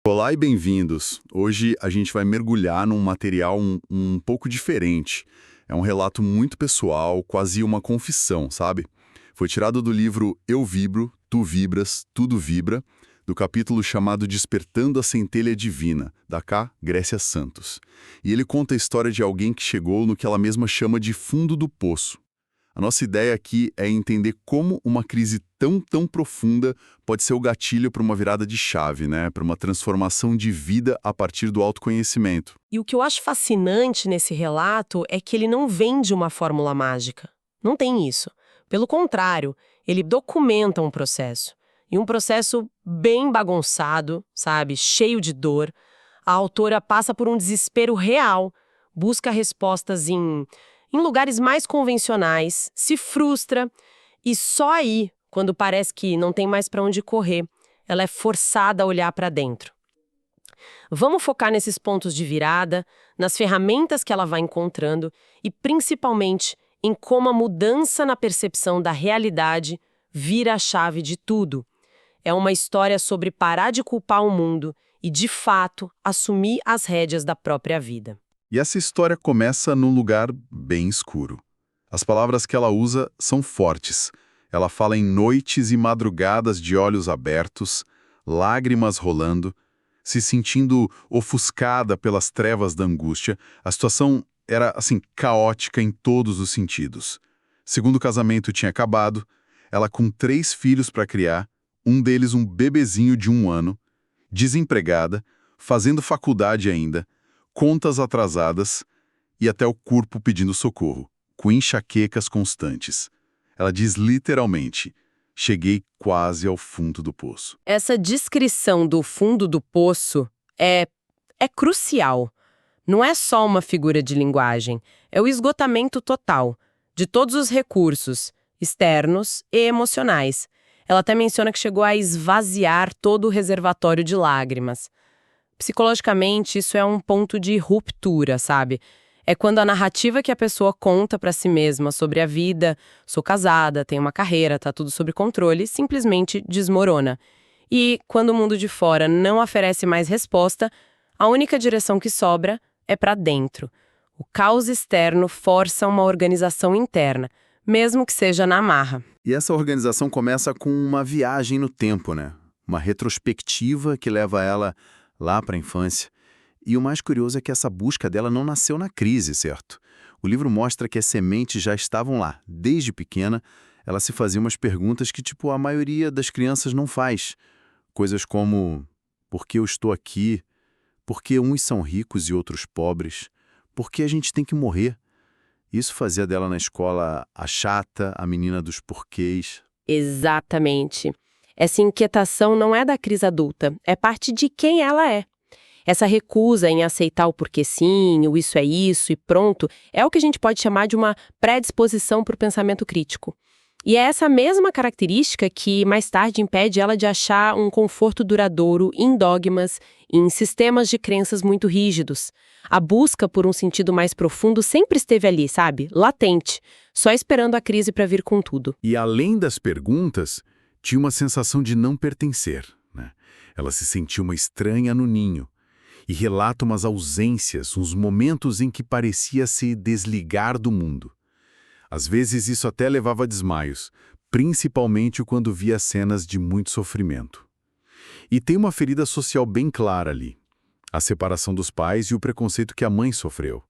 Olá e bem-vindos. Hoje a gente vai mergulhar num material um pouco diferente. É um relato muito pessoal, quase uma confissão, sabe? Foi tirado do livro Eu Vibro, Tu Vibras, Tudo Vibra, do capítulo chamado Despertando a Centelha Divina, da K. Grécia Santos. E ele conta a história de alguém que chegou no que ela mesma chama de fundo do poço. A nossa ideia aqui é entender como uma crise tão profunda pode ser o gatilho para uma virada de chave, né? Para uma transformação de vida a partir do autoconhecimento. E o que eu acho fascinante nesse relato é que ele não vende uma fórmula mágica. Não tem isso. Pelo contrário, ele documenta um processo. E um processo bem bagunçado, sabe? Cheio de dor. A autora passa por um desespero real, busca respostas em lugares mais convencionais, se frustra e só aí, quando parece que não tem mais para onde correr, ela é forçada a olhar para dentro. Vamos focar nesses pontos de virada, nas ferramentas que ela vai encontrando e principalmente em como a mudança na percepção da realidade vira a chave de tudo. É uma história sobre parar de culpar o mundo e, de fato, assumir as rédeas da própria vida. E essa história começa num lugar bem escuro. As palavras que ela usa são fortes. Ela fala em noites e madrugadas de olhos abertos, lágrimas rolando, se sentindo ofuscada pelas trevas da angústia. A situação era, assim, caótica em todos os sentidos. Segundo casamento tinha acabado, ela com 3 filhos para criar, um deles um bebezinho de 1 ano, desempregada, fazendo faculdade ainda, contas atrasadas e até o corpo pedindo socorro, com enxaquecas constantes. Ela diz literalmente, cheguei quase ao fundo do poço. Essa descrição do fundo do poço é crucial. Não é só uma figura de linguagem, é o esgotamento total de todos os recursos, externos e emocionais. Ela até menciona que chegou a esvaziar todo o reservatório de lágrimas. Psicologicamente, isso é um ponto de ruptura, sabe? É quando a narrativa que a pessoa conta pra si mesma sobre a vida, sou casada, tenho uma carreira, tá tudo sob controle, simplesmente desmorona. E quando o mundo de fora não oferece mais resposta, a única direção que sobra é pra dentro. O caos externo força uma organização interna, mesmo que seja na marra. E essa organização começa com uma viagem no tempo, né? Uma retrospectiva que leva ela lá para a infância. E o mais curioso é que essa busca dela não nasceu na crise, certo? O livro mostra que as sementes já estavam lá. Desde pequena, ela se fazia umas perguntas que, tipo, a maioria das crianças não faz. Coisas como, por que eu estou aqui? Por que uns são ricos e outros pobres? Por que a gente tem que morrer? Isso fazia dela na escola a chata, a menina dos porquês. Exatamente. Essa inquietação não é da crise adulta, é parte de quem ela é. Essa recusa em aceitar o porquê sim, o isso é isso e pronto, é o que a gente pode chamar de uma predisposição para o pensamento crítico. E é essa mesma característica que mais tarde impede ela de achar um conforto duradouro em dogmas, em sistemas de crenças muito rígidos. A busca por um sentido mais profundo sempre esteve ali, sabe? Latente, só esperando a crise para vir com tudo. E além das perguntas, tinha uma sensação de não pertencer, né? Ela se sentia uma estranha no ninho. E relata umas ausências, uns momentos em que parecia se desligar do mundo. Às vezes isso até levava a desmaios, principalmente quando via cenas de muito sofrimento. E tem uma ferida social bem clara ali. A separação dos pais e o preconceito que a mãe sofreu.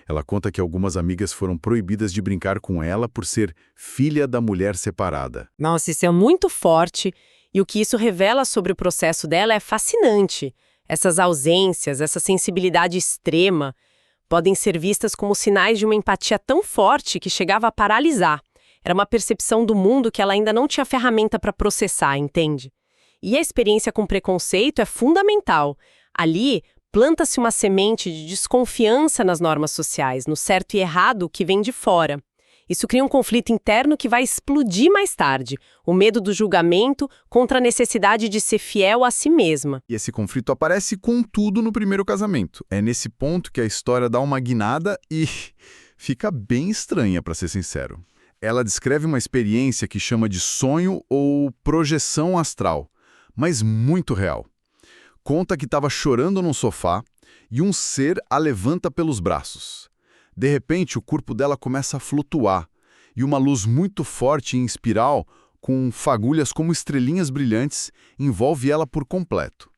Ela conta que algumas amigas foram proibidas de brincar com ela por ser filha da mulher separada. Nossa, isso é muito forte, e o que isso revela sobre o processo dela é fascinante. Essas ausências, essa sensibilidade extrema, podem ser vistas como sinais de uma empatia tão forte que chegava a paralisar. Era uma percepção do mundo que ela ainda não tinha ferramenta para processar, entende? E a experiência com preconceito é fundamental. Ali, planta-se uma semente de desconfiança nas normas sociais, no certo e errado que vem de fora. Isso cria um conflito interno que vai explodir mais tarde, o medo do julgamento contra a necessidade de ser fiel a si mesma. E esse conflito aparece com tudo no primeiro casamento. É nesse ponto que a história dá uma guinada e fica bem estranha, para ser sincero. Ela descreve uma experiência que chama de sonho ou projeção astral, mas muito real. conta que estava chorando num sofá e um ser a levanta pelos braços. De repente, o corpo dela começa a flutuar e uma luz muito forte em espiral, com fagulhas como estrelinhas brilhantes, envolve ela por completo.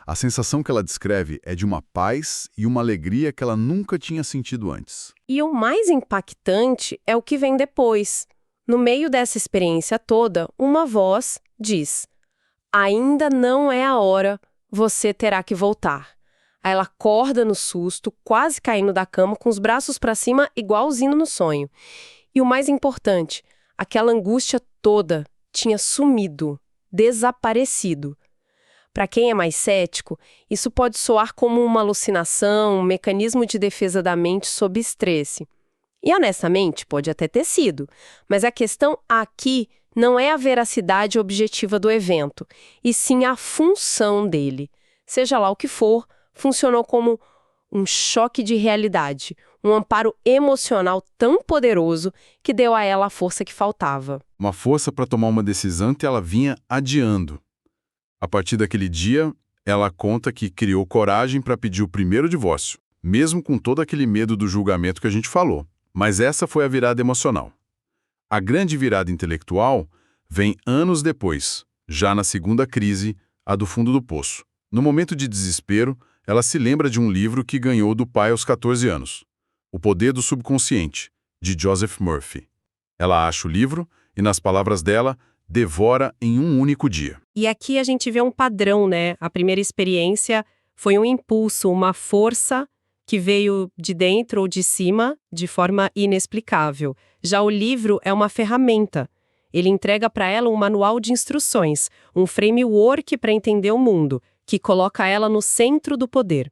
A sensação que ela descreve é de uma paz e uma alegria que ela nunca tinha sentido antes. E o mais impactante é o que vem depois. No meio dessa experiência toda, uma voz diz: "Ainda não é a hora, você terá que voltar." Aí ela acorda no susto, quase caindo da cama, com os braços para cima, igualzinho no sonho. E o mais importante, aquela angústia toda tinha sumido, desaparecido. Para quem é mais cético, isso pode soar como uma alucinação, um mecanismo de defesa da mente sob estresse. E honestamente, pode até ter sido, mas a questão aqui não é a veracidade objetiva do evento, e sim a função dele. Seja lá o que for, funcionou como um choque de realidade, um amparo emocional tão poderoso que deu a ela a força que faltava. Uma força para tomar uma decisão que ela vinha adiando. A partir daquele dia, ela conta que criou coragem para pedir o primeiro divórcio, mesmo com todo aquele medo do julgamento que a gente falou. Mas essa foi a virada emocional. A grande virada intelectual vem anos depois, já na segunda crise, a do fundo do poço. No momento de desespero, ela se lembra de um livro que ganhou do pai aos 14 anos, O Poder do Subconsciente, de Joseph Murphy. Ela acha o livro e, nas palavras dela, devora em um único dia. E aqui a gente vê um padrão, né? A primeira experiência foi um impulso, uma força que veio de dentro ou de cima de forma inexplicável. Já o livro é uma ferramenta. Ele entrega para ela um manual de instruções, um framework para entender o mundo, que coloca ela no centro do poder.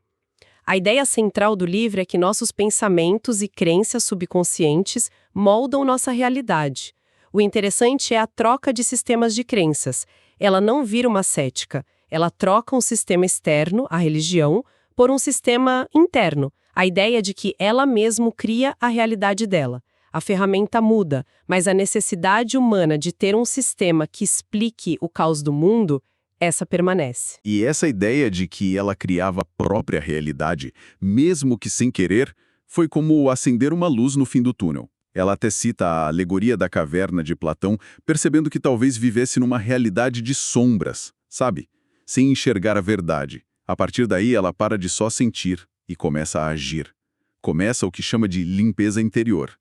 A ideia central do livro é que nossos pensamentos e crenças subconscientes moldam nossa realidade. O interessante é a troca de sistemas de crenças. Ela não vira uma cética. Ela troca um sistema externo, a religião, por um sistema interno. A ideia de que ela mesma cria a realidade dela. A ferramenta muda, mas a necessidade humana de ter um sistema que explique o caos do mundo, essa permanece. E essa ideia de que ela criava a própria realidade, mesmo que sem querer, foi como acender uma luz no fim do túnel. Ela até cita a alegoria da caverna de Platão, percebendo que talvez vivesse numa realidade de sombras, sabe? Sem enxergar a verdade. A partir daí, ela para de só sentir e começa a agir. Começa o que chama de limpeza interior.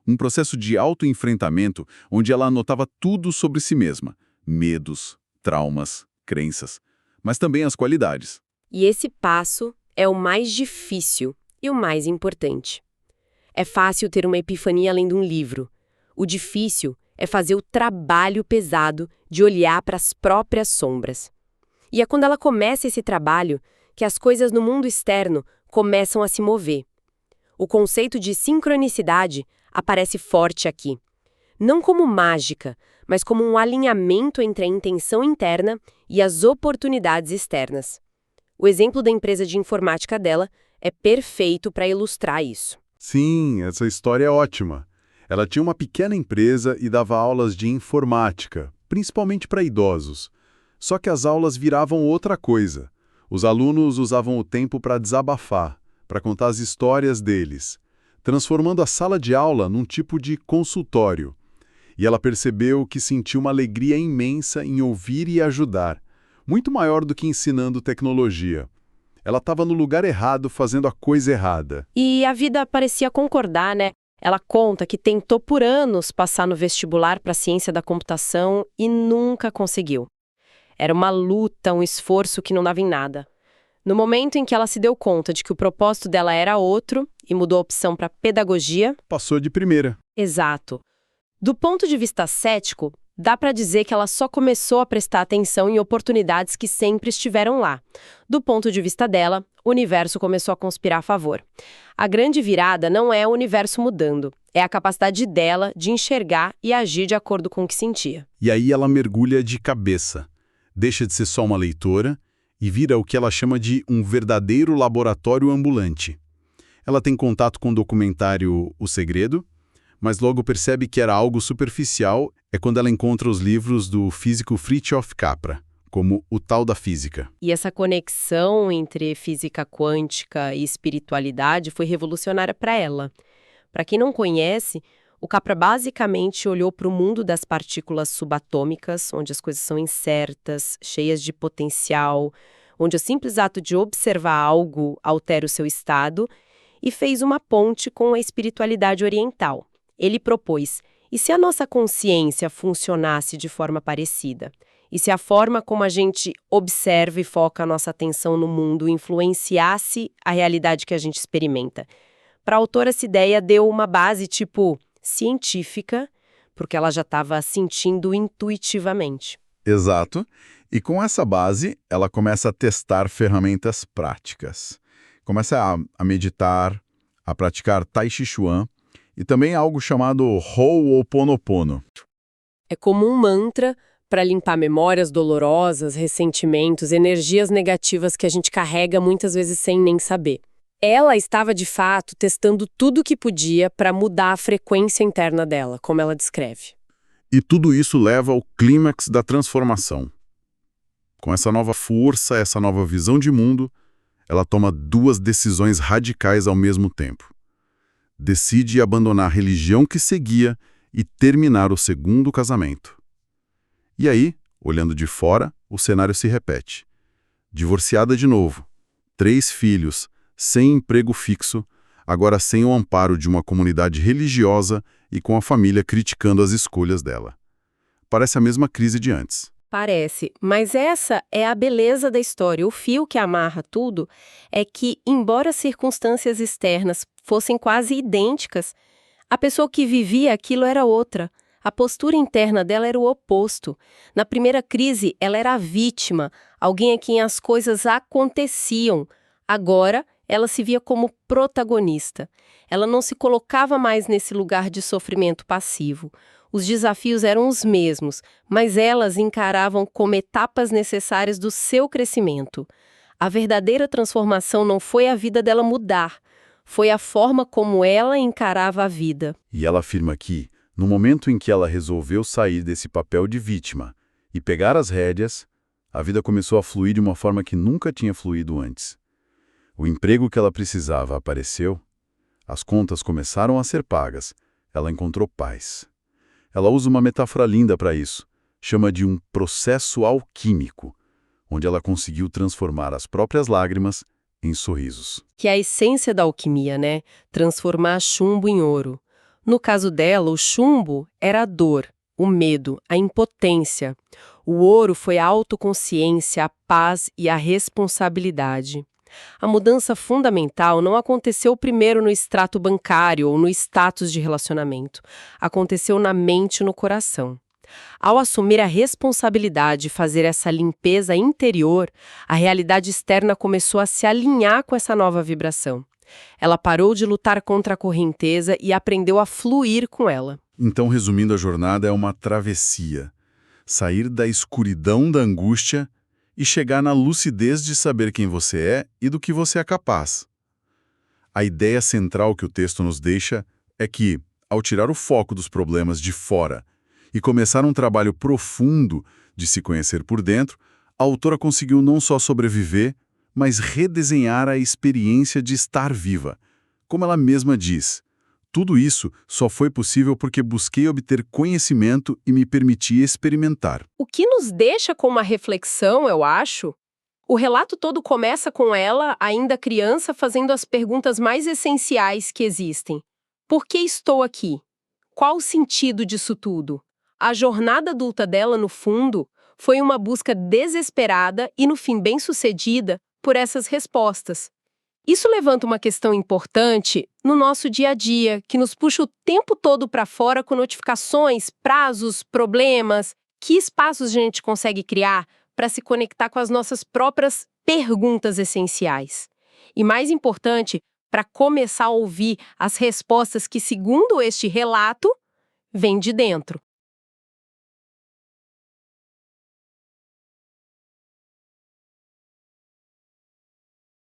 Um processo de autoenfrentamento onde ela anotava tudo sobre si mesma. Medos, traumas, crenças, mas também as qualidades. E esse passo é o mais difícil e o mais importante. É fácil ter uma epifania além de um livro. O difícil é fazer o trabalho pesado de olhar para as próprias sombras. E é quando ela começa esse trabalho que as coisas no mundo externo começam a se mover. O conceito de sincronicidade aparece forte aqui. Não como mágica, mas como um alinhamento entre a intenção interna e as oportunidades externas. O exemplo da empresa de informática dela é perfeito para ilustrar isso. Sim, essa história é ótima. Ela tinha uma pequena empresa e dava aulas de informática, principalmente para idosos. Só que as aulas viravam outra coisa. Os alunos usavam o tempo para desabafar, para contar as histórias deles, transformando a sala de aula num tipo de consultório. E ela percebeu que sentia uma alegria imensa em ouvir e ajudar, muito maior do que ensinando tecnologia. Ela estava no lugar errado, fazendo a coisa errada. E a vida parecia concordar, né? Ela conta que tentou por anos passar no vestibular para a ciência da computação e nunca conseguiu. Era uma luta, um esforço que não dava em nada. No momento em que ela se deu conta de que o propósito dela era outro e mudou a opção para pedagogia... Passou de primeira. Exato. Do ponto de vista cético, dá para dizer que ela só começou a prestar atenção em oportunidades que sempre estiveram lá. Do ponto de vista dela, o universo começou a conspirar a favor. A grande virada não é o universo mudando, é a capacidade dela de enxergar e agir de acordo com o que sentia. E aí ela mergulha de cabeça. Deixa de ser só uma leitora e vira o que ela chama de um verdadeiro laboratório ambulante. Ela tem contato com o documentário O Segredo, mas logo percebe que era algo superficial quando ela encontra os livros do físico Fritjof Capra, como o tal da física. E essa conexão entre física quântica e espiritualidade foi revolucionária para ela. Para quem não conhece, o Capra basicamente olhou para o mundo das partículas subatômicas, onde as coisas são incertas, cheias de potencial, onde o simples ato de observar algo altera o seu estado, e fez uma ponte com a espiritualidade oriental. Ele propôs: e se a nossa consciência funcionasse de forma parecida? E se a forma como a gente observa e foca a nossa atenção no mundo influenciasse a realidade que a gente experimenta? Para a autora, essa ideia deu uma base tipo científica, porque ela já estava sentindo intuitivamente. Exato. E com essa base, ela começa a testar ferramentas práticas. Começa a meditar, a praticar Tai Chi Chuan e também algo chamado Ho'oponopono. É como um mantra para limpar memórias dolorosas, ressentimentos, energias negativas que a gente carrega muitas vezes sem nem saber. Ela estava, de fato, testando tudo o que podia para mudar a frequência interna dela, como ela descreve. E tudo isso leva ao clímax da transformação. Com essa nova força, essa nova visão de mundo, ela toma duas decisões radicais ao mesmo tempo. Decide abandonar a religião que seguia e terminar o segundo casamento. E aí, olhando de fora, o cenário se repete. Divorciada de novo, 3 filhos, sem emprego fixo, agora sem o amparo de uma comunidade religiosa e com a família criticando as escolhas dela. Parece a mesma crise de antes. Parece, mas essa é a beleza da história. O fio que amarra tudo é que, embora as circunstâncias externas fossem quase idênticas, a pessoa que vivia aquilo era outra. A postura interna dela era o oposto. Na primeira crise, ela era a vítima, alguém a quem as coisas aconteciam. Agora, ela se via como protagonista. Ela não se colocava mais nesse lugar de sofrimento passivo. Os desafios eram os mesmos, mas elas encaravam como etapas necessárias do seu crescimento. A verdadeira transformação não foi a vida dela mudar, foi a forma como ela encarava a vida. E ela afirma que, no momento em que ela resolveu sair desse papel de vítima e pegar as rédeas, a vida começou a fluir de uma forma que nunca tinha fluído antes. O emprego que ela precisava apareceu, as contas começaram a ser pagas, ela encontrou paz. Ela usa uma metáfora linda para isso, chama de um processo alquímico, onde ela conseguiu transformar as próprias lágrimas em sorrisos. Que é a essência da alquimia, né? Transformar chumbo em ouro. No caso dela, o chumbo era a dor, o medo, a impotência. O ouro foi a autoconsciência, a paz e a responsabilidade. A mudança fundamental não aconteceu primeiro no extrato bancário ou no status de relacionamento. Aconteceu na mente e no coração. Ao assumir a responsabilidade de fazer essa limpeza interior, a realidade externa começou a se alinhar com essa nova vibração. Ela parou de lutar contra a correnteza e aprendeu a fluir com ela. Então, resumindo, a jornada é uma travessia. Sair da escuridão da angústia e chegar na lucidez de saber quem você é e do que você é capaz. A ideia central que o texto nos deixa é que, ao tirar o foco dos problemas de fora e começar um trabalho profundo de se conhecer por dentro, a autora conseguiu não só sobreviver, mas redesenhar a experiência de estar viva. Como ela mesma diz, tudo isso só foi possível porque busquei obter conhecimento e me permiti experimentar. O que nos deixa com uma reflexão, eu acho, o relato todo começa com ela, ainda criança, fazendo as perguntas mais essenciais que existem. Por que estou aqui? Qual o sentido disso tudo? A jornada adulta dela, no fundo, foi uma busca desesperada e, no fim, bem-sucedida por essas respostas. Isso levanta uma questão importante no nosso dia a dia, que nos puxa o tempo todo para fora com notificações, prazos, problemas. Que espaços a gente consegue criar para se conectar com as nossas próprias perguntas essenciais? E mais importante, para começar a ouvir as respostas que, segundo este relato, vêm de dentro.